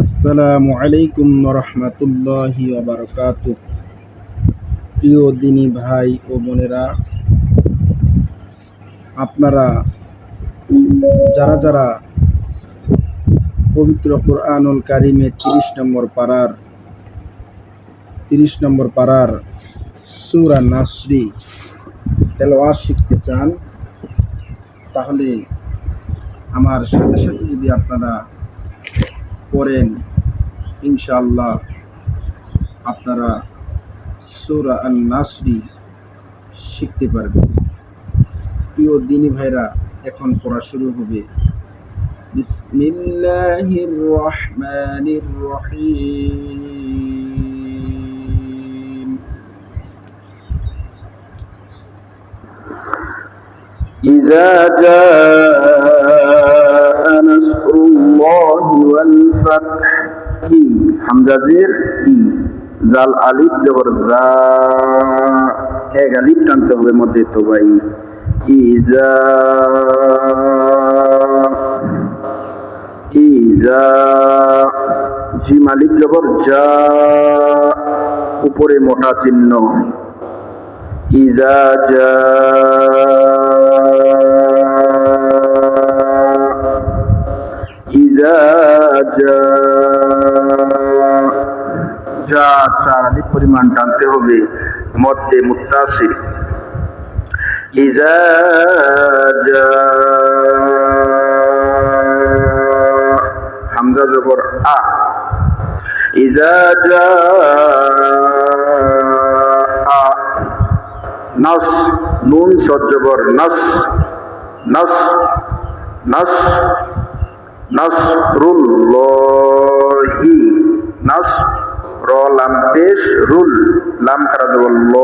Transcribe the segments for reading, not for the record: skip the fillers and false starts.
আসসালামু আলাইকুম রহমতুল্লাহি ওয়া বারাকাতুহু। প্রিয় দিনী ভাই ও বোনেরা, আপনারা যারা যারা পবিত্র কোরআনুল কারিমে 30 নম্বর পারার সূরা নাসরি তেলাওয়াত শিখতে চান, তাহলে আমার সাথে সাথে যদি আপনারা পড়েন, ইনশাআল্লাহ আপনারা সূরা আন-নাসরি শিখতে পারবেন। প্রিয় দিনী ভাইরা, এখন পড়া শুরু হবে। বিসমিল্লাহির রহমানির রহিম। ইযা জাআ নাসরুল্লাহি ওয়াল ফাতহ। হামজাজের ই, জাল আলিফ জবর জা, এক আলিফ টানতে হবে মধ্যে তোবাই। ইজা ইজা, জিম আলিফ জবর জা, উপরে মোটা চিহ্ন। ইজা জা, ইজা জা, যা চার আলিফ পরিমাণ টানতে হবে মধ্যে মুত্তাসিল। ইজা জা, হামজা জবর আ। ইজা জা আ, নাস, নুন সদ জবর নাস, নাস নাস, নাসরুল্লাহি, নাস র লাম পেশ রুল, লাম খারা জবর ল,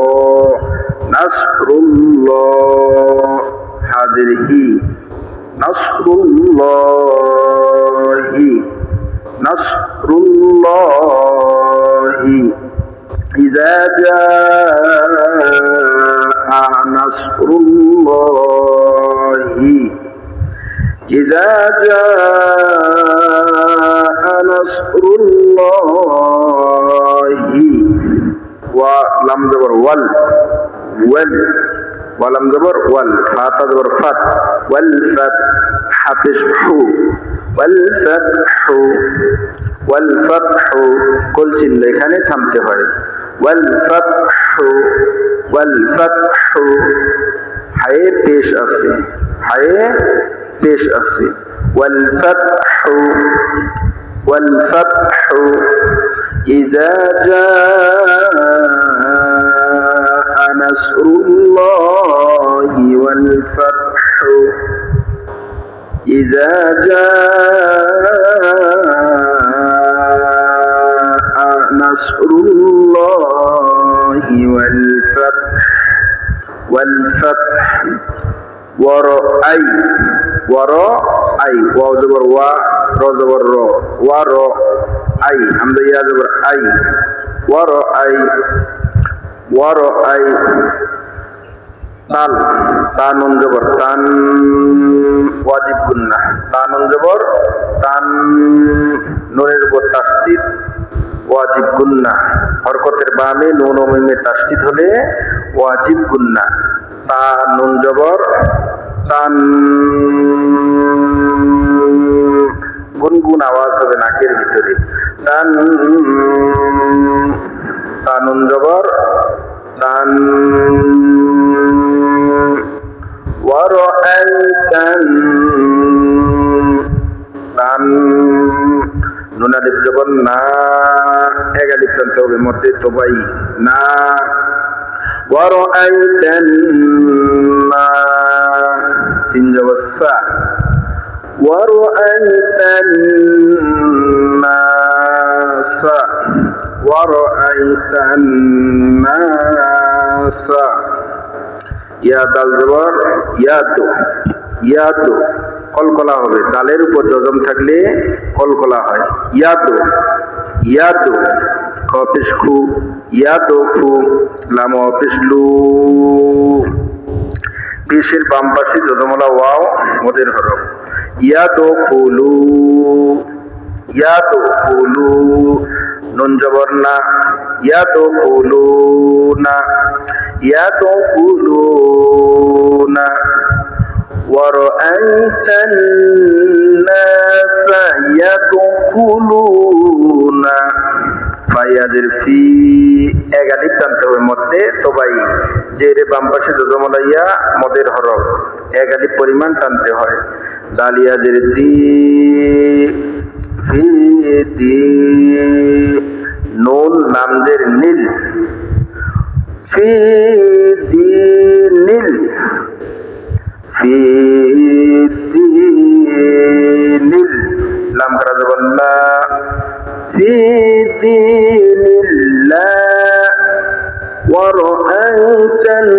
নাসরুল্লাহ হাজির হি, নাসরুল্লাহি, নাসরুল্লাহি। ইযা জাআ নাসরুল্লাহি, ইযা জাআ নাসরুল্লাহি। ওয়া লাম জবর ওয়াল, ওয়াল, ওয়া লাম জবর ওয়াল, ফাতা জবর ফাত, ওয়াল ফাত, হাফিজ হু, ওয়াল ফাতহু, ওয়াল ফাতহু, কল চিহ্ন এখানে থামতে হয়। ওয়াল ফাতহু, ওয়াল ফাতহু, হায়ে পেশ আছে, হায়ে পেশ আছে। ওয়াল ফাতহু, ওয়াল ফাতহু। ইযা জাআ নাসরুল্লাহি ওয়াল ফাতহু, ইযা জাআ নাসরুল্লাহি ওয়াল ফাতহ, ওয়াল ফাতহ। ওয়ারআই, ওয়ারআই, ওয়া জবর ওয়া, র জবর র, ওয়ারআই, হামজা ইয়া জবর আই, ওয়ারআই, ওয়ারআই। তাল, তা নুন জবর তান, ওয়াজিব গুন্না, তা নুন জবর তান, নুনের উপর তাসদীদ, ওয়াজিব গুন্না। হরকতের বামে নুন ও মিমে তাসদীদ হলে ওয়াজিব গুন্না। তা নুন জবর তান, গুনগুন আওয়াজ হবে নাকের ভিতরে। তান, তা নুন জবর তান। ওয়ারআইতান, তান, নুন আলিফ জবর না, এক আলিফ টানতে হবে মধ্যে তোবাই, না। ওয়ারআইতান না, সিন জবর সা, ওয়ারআইতান নাসা, ওয়ারআইতান নাসা। ইয়া দাল জবর ইয়াদু, ইয়াদু, কলকলা হবে, দালের উপর জজম থাকলে কলকলা হয়। ইয়াদু, ইয়াদু, খ পেশ খু, ইয়াদু খু, লাম পেশ লু। পেশের বাম পাশে জজমলা ওয়াও মদের হরফ। ইয়াদু খুলু, ইয়াদখুলু নুন জবর না ইয়াদখুলুনা ইয়াদখুলুনা ورأيت الناس يدخلون ফায়াজের ফি এক আলিফ টানতে হবে মধ্যে তো ভাই জেরে বাম পাশে জজমলাইয়া মদের হরফ এক আলিফ পরিমাণ টানতে হয় দালিয়া জের দি ফি দি নুন লামজের নীল ফি দি নীল ফি দীনিল লাম করা যাবে না ফি দীনিল্লাহ ওয়া রাআইতান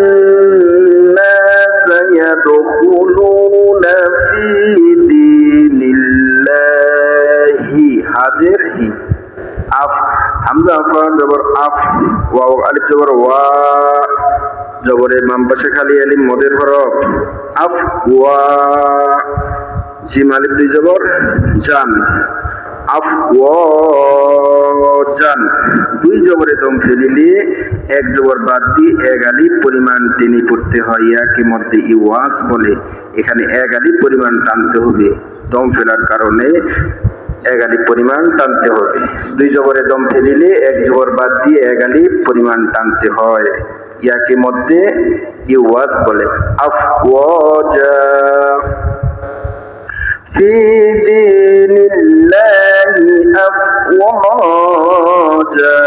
নাস ইয়াদখুলুনা ফি দীনিল্লাহি হাজির হি আফ হামজা ফা জবর আফ ওয়া আলিফ জবর ওয়া জবরে বাম পাশে খালি আলিফ মদের হরফ আফ ওয়া জিম আলিফ দুই জবর জান আফ ওয়া জান দুই জবরে দম ফেলিলে এক জবর বাদ দিয়ে এক আলিফ পরিমাণ টেনে পড়তে হয় ইয়াকে মধ্যে ইওয়াস বলে এখানে এক আলিফ পরিমাণ টানতে হবে দম ফেলার কারণে এক আলিফ পরিমাণ টানতে হবে দুই জবরে দম ফেলিলে এক জবর বাদ দিয়ে এক আলিফ পরিমাণ টানতে হয় ইয়াকে মধ্যে ইওয়াজ বলে আফওয়াজা ফি দীনিল্লাহি আফওয়াজা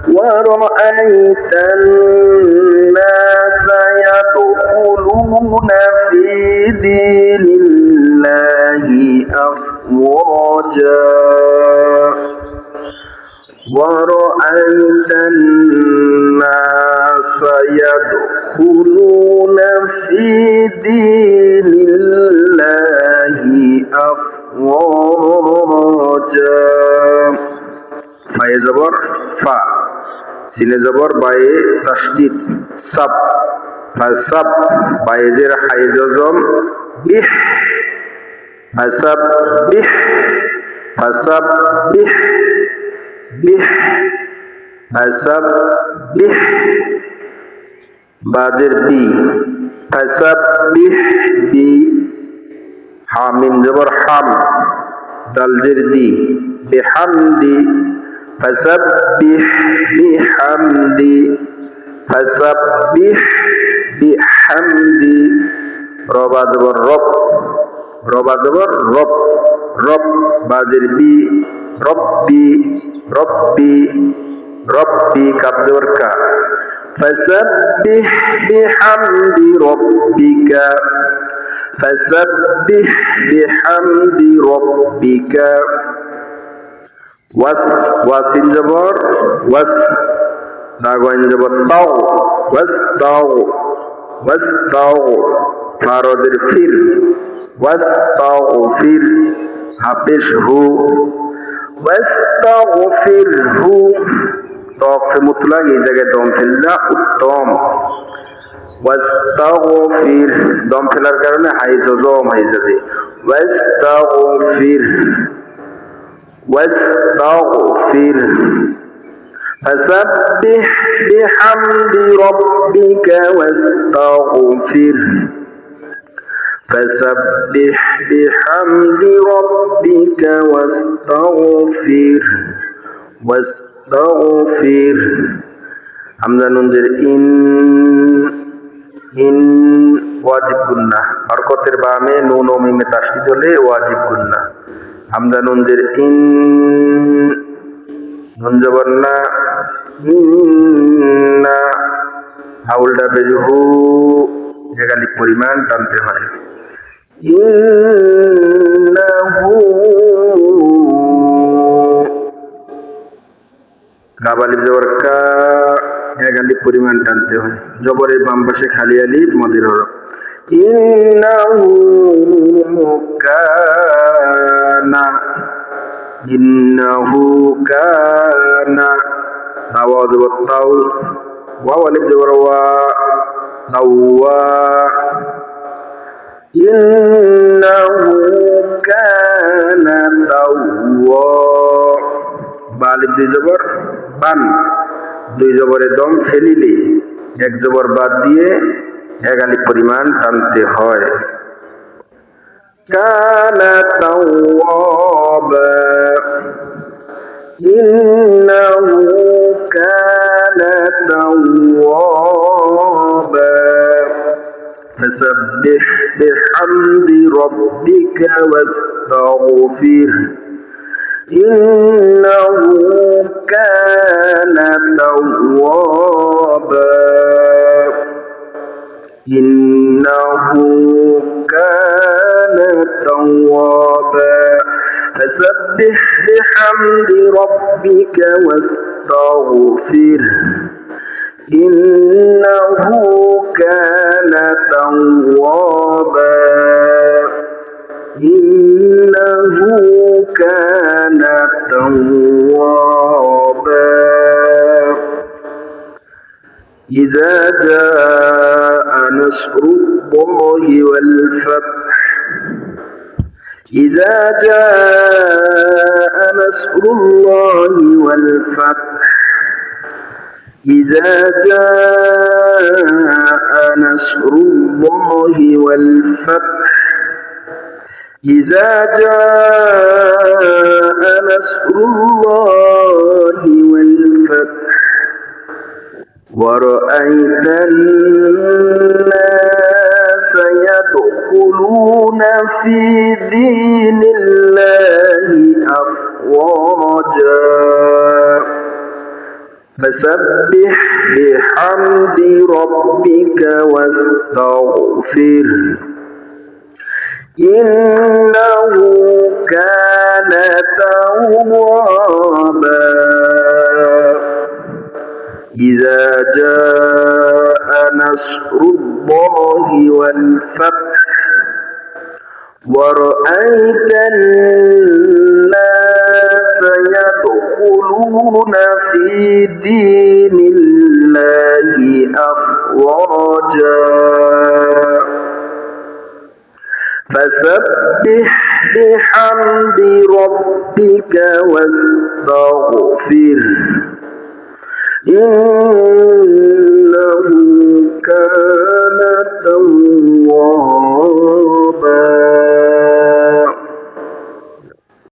ওয়া রাআইতান নাসা ইয়াদখুলুনা ফি দীনিল্লাহি আফওয়াজা ورأيت الناس يدخلون في دين الله أفواجا فاء زبر فا سين زبر باء تشديد سب فسب باء زر حي جزم به فسب به فسب به বিহ ফাসাব্বিহ বাজের বি ফাসাব্বিহ বি হামিম জবর হাম দালজের দি বিহামদি ফাসাব্বিহ বিহামদি ফাসাব্বিহ বিহামদি রবা জবর রব রবা জবর রব রব বাজের বি রব্বি ربي ربي كبزورك فسبح بحمد ربك فسبح بحمد ربك واسين جبر واس داغوين جبر طاو واستاو واستاو فارودر فير واستغفر حبشه ওয়াস্তাগফিরহু তফে মুতলাক এই জায়গায় দম ফেললা উত্তম ওয়াস্তাগফির দম ফেলার কারণে হাই জজম হয়ে যাবে ওয়াস্তাগফির ওয়াস্তাগফির ফাসাব্বিহ বিহামদি রাব্বিকা ওয়াস্তাগফির فسبح بحمد ربك واستغفر হামজা নুন জের ইন ওয়াজিব গুন্নাহ হরকতের বামে নুন ও মিমে তাসদীদ হলে ওয়াজিব গুন্নাহ হামজা নুন জের নুন জবর না ইন্না হাউলটা বেজহু জায়গালি পরিমাণ টানতে হয় ইন্নাহু কাব আলিফ জবর কা এক আলিফ পরিমাণ টানতে হয় জবরের বাম পাশে খালি আলিফ মদের হরফ ইন্নাহু কানা ইন্নাহু কানা তাওয়া জবর তাও ওয়া আলিফ জবর ওয়া তাওয়া ইন্নাহু কানা তাওয়াব বালিব দুই জবর বান দুই জবরে দম ফেলিলে এক জবর বাদ দিয়ে এক আলিফ পরিমাণ টানতে হয় কানা তাওয়াব ইন্নাহু কানা তাওয়াব فسبح بحمد ربك واستغفره إنه كان توابا إنه كان توابا فسبح بحمد ربك واستغفره إنه كان توابا إنه كان توابا إذا جاء نصر الله والفتح إذا جاء نصر الله والفتح إذا جاء نصر الله والفتح إذا جاء نصر الله والفتح ورأيت الناس يدخلون في دين الله أفواجا فسبح بحمد ربك واستغفره إنه كان توابا إذا جاء نصر الله والفتح ورأيت الناس يدخلون في دين الله أفواجا فسبح بحمد ربك واستغفره إنه